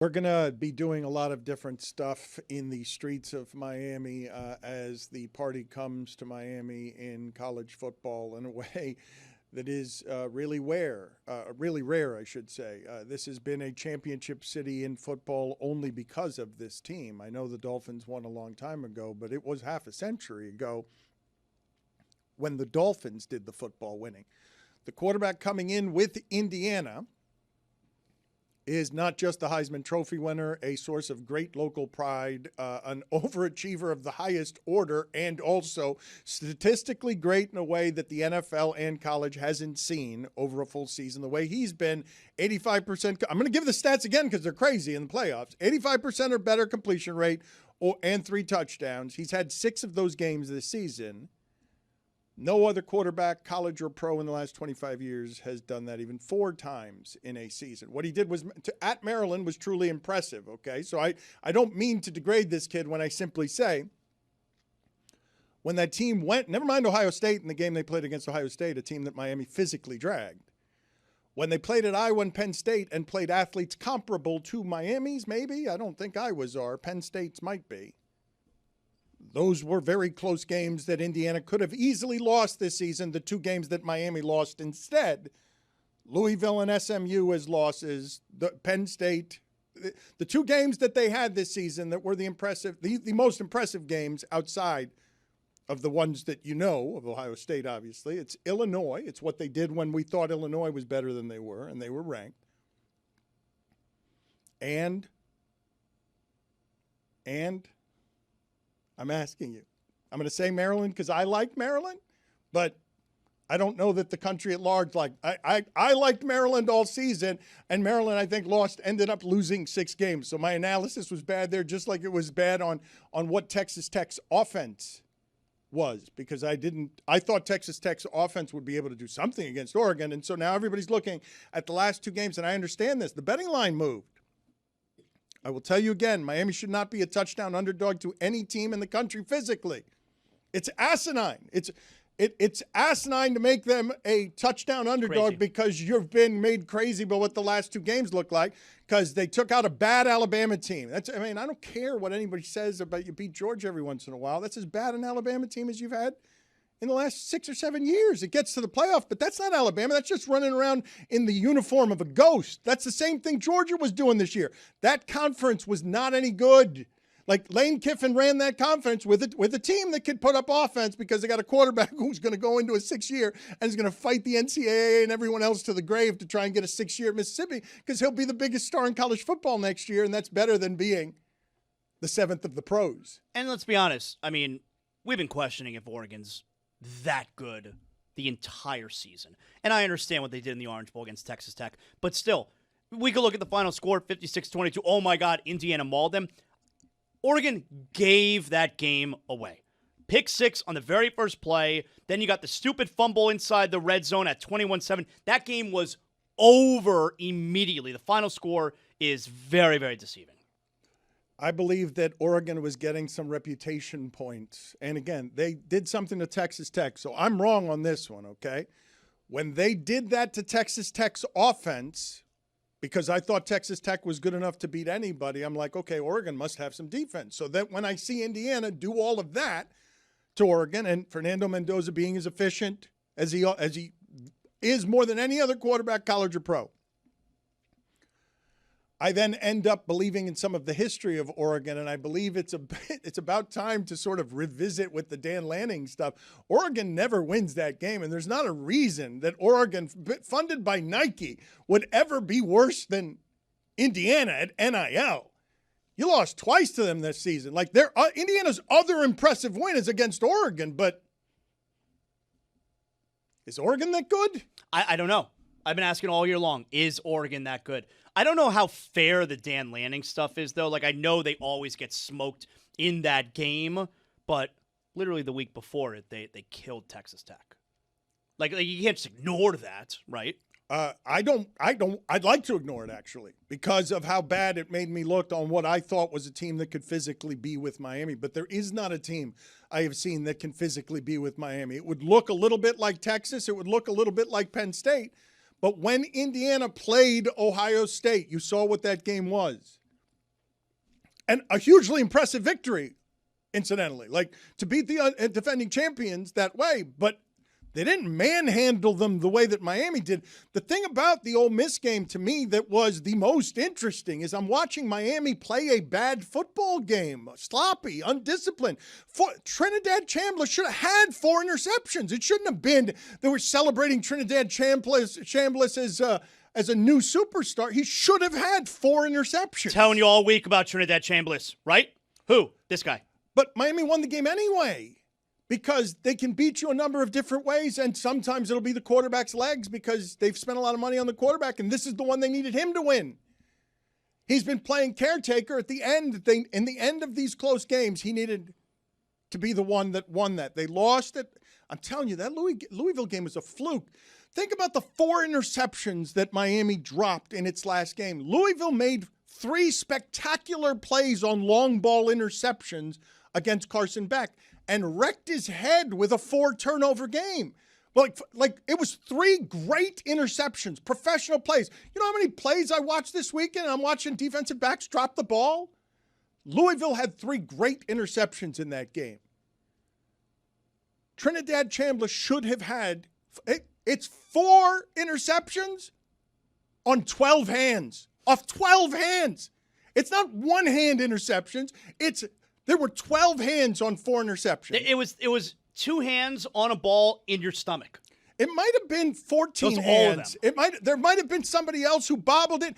We're going to be doing a lot of different stuff in the streets of Miami as the party comes to Miami in college football in a way that is really rare, I should say. This has been a championship city in football only because of this team. I know the Dolphins won a long time ago, but it was half a century ago when the Dolphins did the football winning. The quarterback coming in with Indiana is not just the Heisman Trophy winner, a source of great local pride, an overachiever of the highest order, and also statistically great in a way that the NFL and college hasn't seen over a full season. The way he's been, 85%. I'm going to give the stats again because they're crazy in the playoffs. 85% or better completion rate and 3 touchdowns. He's had 6 of those games this season. No other quarterback, college or pro, in the last 25 years has done that even 4 times in a season. What he did was at Maryland was truly impressive, okay? So I don't mean to degrade this kid when I simply say when that team went, never mind Ohio State in the game they played against Ohio State, a team that Miami physically dragged. When they played at Iowa and Penn State and played athletes comparable to Miami's, maybe, I don't think Iowa's are, Penn State's might be. Those were very close games that Indiana could have easily lost this season, the 2 games that Miami lost instead. Louisville and SMU as losses, the Penn State, the 2 games that they had this season that were the most impressive games outside of the ones that you know, of Ohio State, obviously. It's Illinois. It's what they did when we thought Illinois was better than they were, and they were ranked. And I'm asking you. I'm going to say Maryland because I like Maryland, but I don't know that the country at large like. I liked Maryland all season, and Maryland, I think, ended up losing 6 games. So my analysis was bad there, just like it was bad on what Texas Tech's offense was, because I thought Texas Tech's offense would be able to do something against Oregon, and so now everybody's looking at the last 2 games, and I understand this. The betting line moved. I will tell you again, Miami should not be a touchdown underdog to any team in the country physically. It's asinine. It's asinine to make them a touchdown underdog because you've been made crazy by what the last 2 games look like because they took out a bad Alabama team. I don't care what anybody says about you beat Georgia every once in a while. That's as bad an Alabama team as you've had in the last 6 or 7 years. It gets to the playoff, but that's not Alabama. That's just running around in the uniform of a ghost. That's the same thing Georgia was doing this year. That conference was not any good. Like Lane Kiffin ran that conference with a team that could put up offense because they got a quarterback who's going to go into a 6th year and is going to fight the NCAA and everyone else to the grave to try and get a 6th year at Mississippi because he'll be the biggest star in college football next year, and that's better than being the 7th of the pros. And let's be honest. I mean, we've been questioning if Oregon's that good the entire season. And I understand what they did in the Orange Bowl against Texas Tech. But still, we could look at the final score, 56-22. Oh, my God, Indiana mauled them. Oregon gave that game away. Pick 6 on the very first play. Then you got the stupid fumble inside the red zone at 21-7. That game was over immediately. The final score is very, very deceiving. I believe that Oregon was getting some reputation points. And again, they did something to Texas Tech. So I'm wrong on this one, okay? When they did that to Texas Tech's offense, because I thought Texas Tech was good enough to beat anybody, I'm like, okay, Oregon must have some defense. So that when I see Indiana do all of that to Oregon, and Fernando Mendoza being as efficient as he is more than any other quarterback, college or pro, I then end up believing in some of the history of Oregon, and I believe it's about time to sort of revisit with the Dan Lanning stuff. Oregon never wins that game, and there's not a reason that Oregon, funded by Nike, would ever be worse than Indiana at NIL. You lost twice to them this season. Like Indiana's other impressive win is against Oregon, but is Oregon that good? I don't know. I've been asking all year long, is Oregon that good? I don't know how fair the Dan Lanning stuff is, though. Like, I know they always get smoked in that game, but literally the week before it, they killed Texas Tech. Like you can't just ignore that, right? I'd like to ignore it, actually, because of how bad it made me look on what I thought was a team that could physically be with Miami. But there is not a team I have seen that can physically be with Miami. It would look a little bit like Texas. It would look a little bit like Penn State. But when Indiana played Ohio State, you saw what that game was. And a hugely impressive victory, incidentally. Like, to beat the defending champions that way, but they didn't manhandle them the way that Miami did. The thing about the Ole Miss game to me that was the most interesting is I'm watching Miami play a bad football game, sloppy, undisciplined. Trinidad Chambliss should have had 4 interceptions. It shouldn't have been they were celebrating Trinidad Chambliss as a new superstar. He should have had 4 interceptions. Telling you all week about Trinidad Chambliss, right? Who? This guy. But Miami won the game anyway. Because they can beat you a number of different ways, and sometimes it'll be the quarterback's legs because they've spent a lot of money on the quarterback, and this is the one they needed him to win. He's been playing caretaker at the end. In the end of these close games, he needed to be the one that won that. They lost it. I'm telling you, that Louisville game was a fluke. Think about the 4 interceptions that Miami dropped in its last game. Louisville made 3 spectacular plays on long ball interceptions against Carson Beck and wrecked his head with a 4-turnover game. Like it was 3 great interceptions, professional plays. You know how many plays I watched this weekend? I'm watching defensive backs drop the ball. Louisville had 3 great interceptions in that game. Trinidad Chambliss should have had, it's 4 interceptions on 12 hands. Off 12 hands. It's not one-hand interceptions. There were 12 hands on 4 interceptions. It was 2 hands on a ball in your stomach. It might have been 14 Those hands. All of them. There might have been somebody else who bobbled it.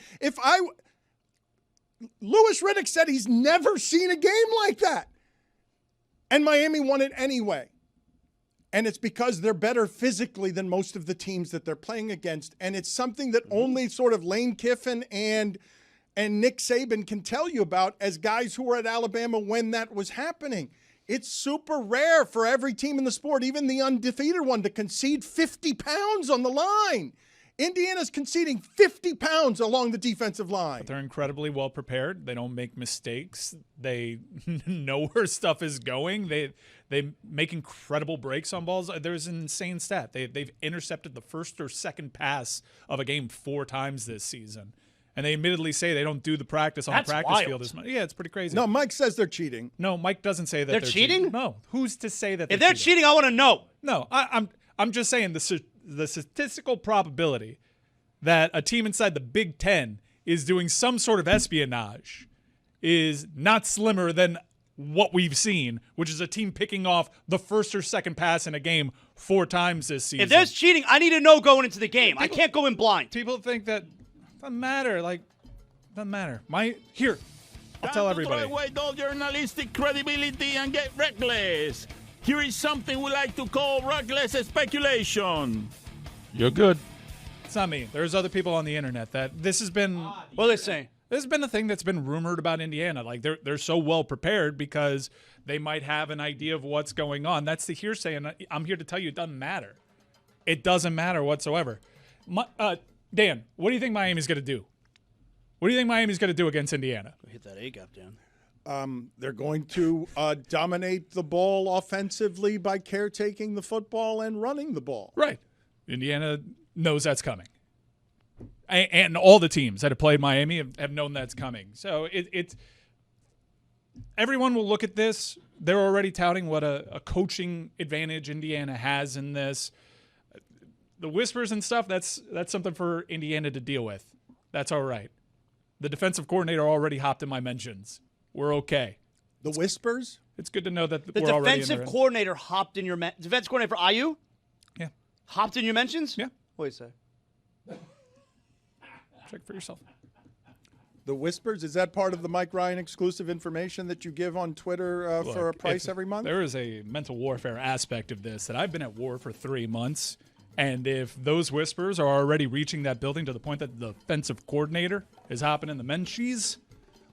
Louis Riddick said he's never seen a game like that. And Miami won it anyway. And it's because they're better physically than most of the teams that they're playing against. And it's something that only sort of Lane Kiffin and Nick Saban can tell you about as guys who were at Alabama when that was happening. It's super rare for every team in the sport, even the undefeated one, to concede 50 pounds on the line. Indiana's conceding 50 pounds along the defensive line. But they're incredibly well prepared. They don't make mistakes. They know where stuff is going. They make incredible breaks on balls. There's an insane stat. They've intercepted the first or second pass of a game 4 times this season. And they admittedly say they don't do the practice on the practice field as much. Yeah, it's pretty crazy. No, Mike says they're cheating. No, Mike doesn't say that they're cheating. No, who's to say that? If they're cheating, I want to know. No, I'm just saying the statistical probability that a team inside the Big Ten is doing some sort of espionage is not slimmer than what we've seen, which is a team picking off the first or second pass in a game 4 times this season. If there's cheating, I need to know going into the game. I can't go in blind. People think that doesn't matter. Doesn't matter. I'll tell everybody. Throw away all journalistic credibility and get reckless. Here is something we like to call reckless speculation. You're good. It's not me. There's other people on the internet that this has been. What are they saying? This has been a thing that's been rumored about Indiana. Like they're so well prepared because they might have an idea of what's going on. That's the hearsay, and I'm here to tell you it doesn't matter. It doesn't matter whatsoever. Dan, what do you think Miami's going to do? What do you think Miami's going to do against Indiana? Hit that A gap, Dan. They're going to dominate the ball offensively by caretaking the football and running the ball. Right. Indiana knows that's coming. And all the teams that have played Miami have known that's coming. So it's everyone will look at this. They're already touting what a coaching advantage Indiana has in this. The whispers and stuff, that's something for Indiana to deal with. That's all right. The defensive coordinator already hopped in my mentions. We're okay. The whispers? It's good to know that the we're already defensive coordinator hopped in your defensive coordinator for IU? Yeah. Hopped in your mentions? Yeah. What do you say? Check for yourself. The whispers? Is that part of the Mike Ryan exclusive information that you give on Twitter for a price every month? There is a mental warfare aspect of this that I've been at war for 3 months. And if those whispers are already reaching that building to the point that the defensive coordinator is hopping in the menchies,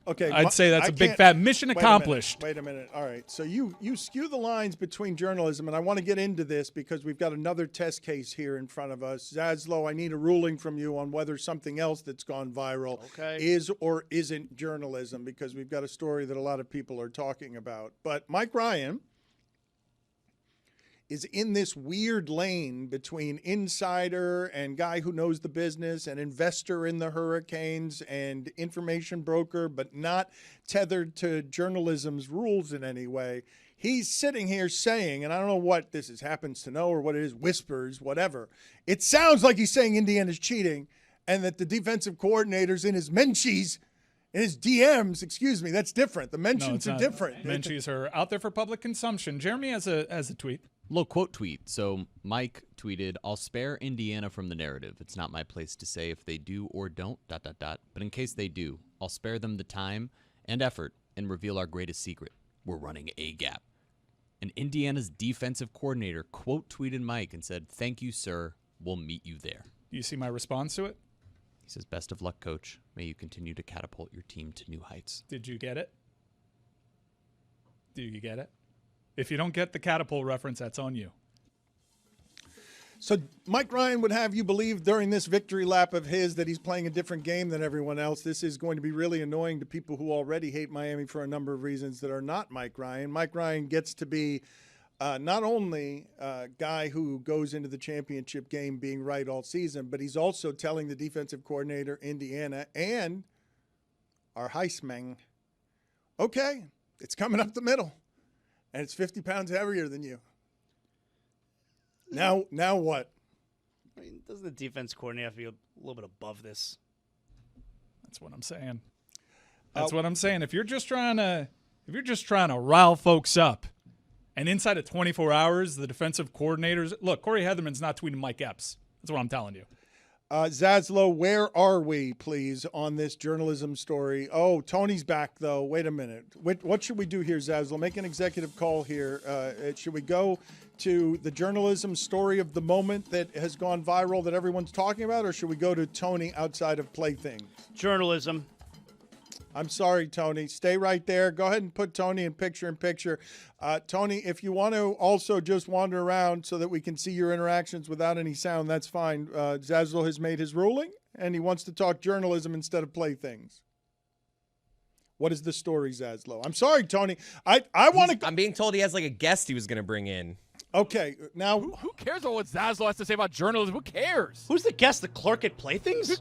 okay, I'd say that's a big fat mission accomplished. Wait a minute. All right. So you skew the lines between journalism, and I want to get into this because we've got another test case here in front of us. Zaslow, I need a ruling from you on whether something else that's gone viral is or isn't journalism, because we've got a story that a lot of people are talking about. But Mike Ryan is in this weird lane between insider and guy who knows the business and investor in the Hurricanes and information broker, but not tethered to journalism's rules in any way. He's sitting here saying, and I don't know what this is, happens to know or what it is, whispers, whatever. It sounds like he's saying Indiana's cheating and that the defensive coordinators in his mentions, in his DMs, excuse me, that's different. The mentions are different. Mentions are out there for public consumption. Jeremy has a tweet. Little quote tweet. So Mike tweeted, "I'll spare Indiana from the narrative. It's not my place to say if they do or don't, ... But in case they do, I'll spare them the time and effort and reveal our greatest secret. We're running a gap." And Indiana's defensive coordinator quote tweeted Mike and said, "Thank you, sir. We'll meet you there." You see my response to it? He says, "Best of luck, coach. May you continue to catapult your team to new heights." Did you get it? Do you get it? If you don't get the catapult reference, that's on you. So Mike Ryan would have you believe during this victory lap of his that he's playing a different game than everyone else. This is going to be really annoying to people who already hate Miami for a number of reasons that are not Mike Ryan. Mike Ryan gets to be not only a guy who goes into the championship game being right all season, but he's also telling the defensive coordinator, Indiana, and our Heisman, okay, it's coming up the middle, and it's 50 pounds heavier than you. Now what? I mean, doesn't the defense coordinator have to be a little bit above this? That's what I'm saying. That's what I'm saying. If you're just trying to rile folks up, and inside of 24 hours, the defensive coordinators look. Corey Heatherman's not tweeting Mike Epps. That's what I'm telling you. Zaslow, where are we, please, on this journalism story? Oh, Tony's back, though. Wait a minute. What should we do here, Zaslow? Make an executive call here. Should we go to the journalism story of the moment that has gone viral that everyone's talking about, or should we go to Tony outside of Plaything? Journalism. I'm sorry, Tony. Stay right there. Go ahead and put Tony in picture. Tony, if you want to also just wander around so that we can see your interactions without any sound, that's fine. Zaslow has made his ruling, and he wants to talk journalism instead of Playthings. What is the story, Zaslow? I'm sorry, Tony. I want to. I'm being told he has like a guest he was going to bring in. Okay, now Who cares about what Zaslow has to say about journalism? Who cares? Who's the guest? The clerk at Playthings?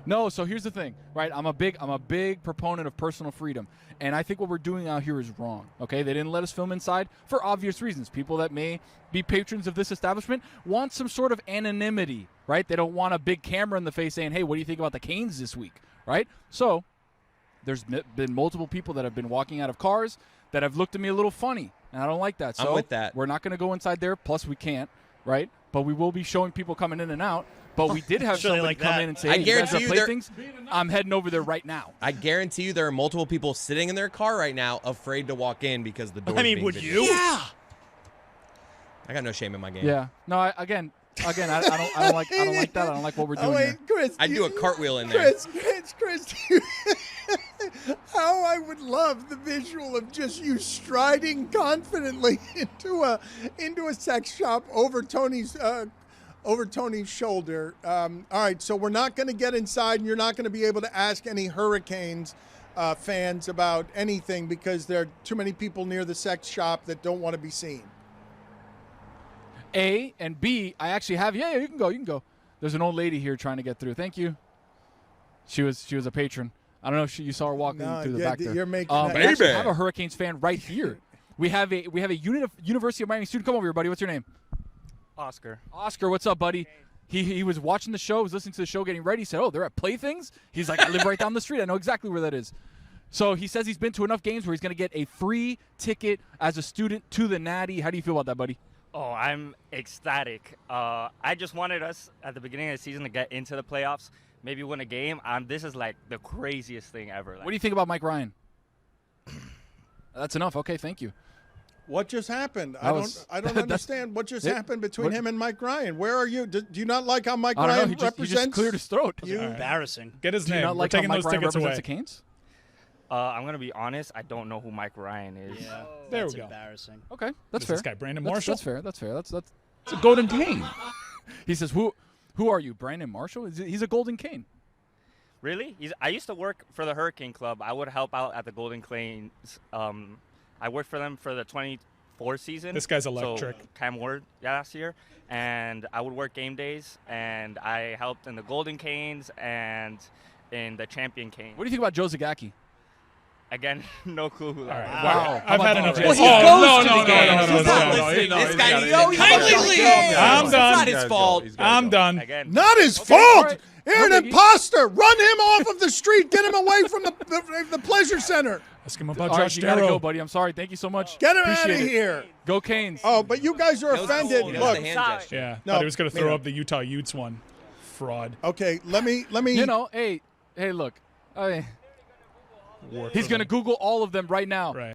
No, so here's the thing, right? I'm a big proponent of personal freedom, and I think what we're doing out here is wrong. Okay, they didn't let us film inside for obvious reasons. People that may be patrons of this establishment want some sort of anonymity, right? They don't want a big camera in the face saying, "Hey, what do you think about the Canes this week?" Right? So there's been multiple people that have been walking out of cars that have looked at me a little funny, and I don't like that. So I'm with that. We're not going to go inside there. Plus, we can't, right? But we will be showing people coming in and out. But we did have Surely somebody like come that. in and say, I "Hey, you guys guarantee are you they're- Playthings? I'm heading over there right now." I guarantee you there are multiple people sitting in their car right now afraid to walk in because the door. I mean, would you? Yeah. I got no shame in my game. Yeah. No. I don't like that. I don't like what we're doing here. Chris, I'd do a cartwell in there. Chris, how I would love the visual of just you striding confidently into a sex shop over Tony's shoulder. All right, so we're not going to get inside, and you're not going to be able to ask any Hurricanes fans about anything because there are too many people near the sex shop that don't want to be seen. A and B, I actually have. Yeah, you can go. There's an old lady here trying to get through. Thank you. She was a patron. I don't know if you saw her walking through the back there. You're making but we actually have a Hurricanes fan right here. We have a University of Miami student. Come over here, buddy. What's your name? Oscar. Oscar, what's up, buddy? He was watching the show, was listening to the show, getting ready. He said, "Oh, they're at Playthings?" He's like, "I live right down the street. I know exactly where that is." So he says he's been to enough games where he's going to get a free ticket as a student to the Natty. How do you feel about that, buddy? Oh, I'm ecstatic. I just wanted us at the beginning of the season to get into the playoffs, maybe win a game. This is like the craziest thing ever. What do you think about Mike Ryan? That's enough. Okay, thank you. What just happened? I don't understand what just happened between him and Mike Ryan. Where are you? Do you not like how Mike Ryan represents? He just cleared his throat. Embarrassing. Get his Do you name. not We're like how taking Mike those Ryan tickets represents away. the Canes? I'm going to be honest. I don't know who Mike Ryan is. Yeah, There that's we go. embarrassing. Okay, that's Is fair. this guy Brandon That's- Marshall? That's fair. That's it's a golden cane. He says, "Who are you, Brandon Marshall?" He's a golden cane. Really? I used to work for the Hurricane Club. I would help out at the Golden Canes. I worked for them for the 4 season. This guy's electric. So Cam Ward last year. And I would work game days, and I helped in the Golden Canes and in the Champion Canes. What do you think about Joe Zagacki? Again, no clue who that is. Wow. I've had enough. Well, he Oh, goes to the games. He's not listening. This guy, you know, he's Kindly not leave. I'm It's done. not his fault. I'm done. Again, Not his all fault. right. You're No an biggie. imposter. Run him off of the street. Get him away from the pleasure center. Ask him about All right, Josh you gotta go, Darrow. buddy. I'm sorry. Thank you so much. Get him out Appreciate of it. here. Go Canes. Oh, but you guys are He knows offended. the Look, hand gesture. Yeah. No, Thought he was going to throw Mira. up the Utah Utes one. Fraud. okay, let me. You know, hey, look. He's going to Google all of them right now. Right.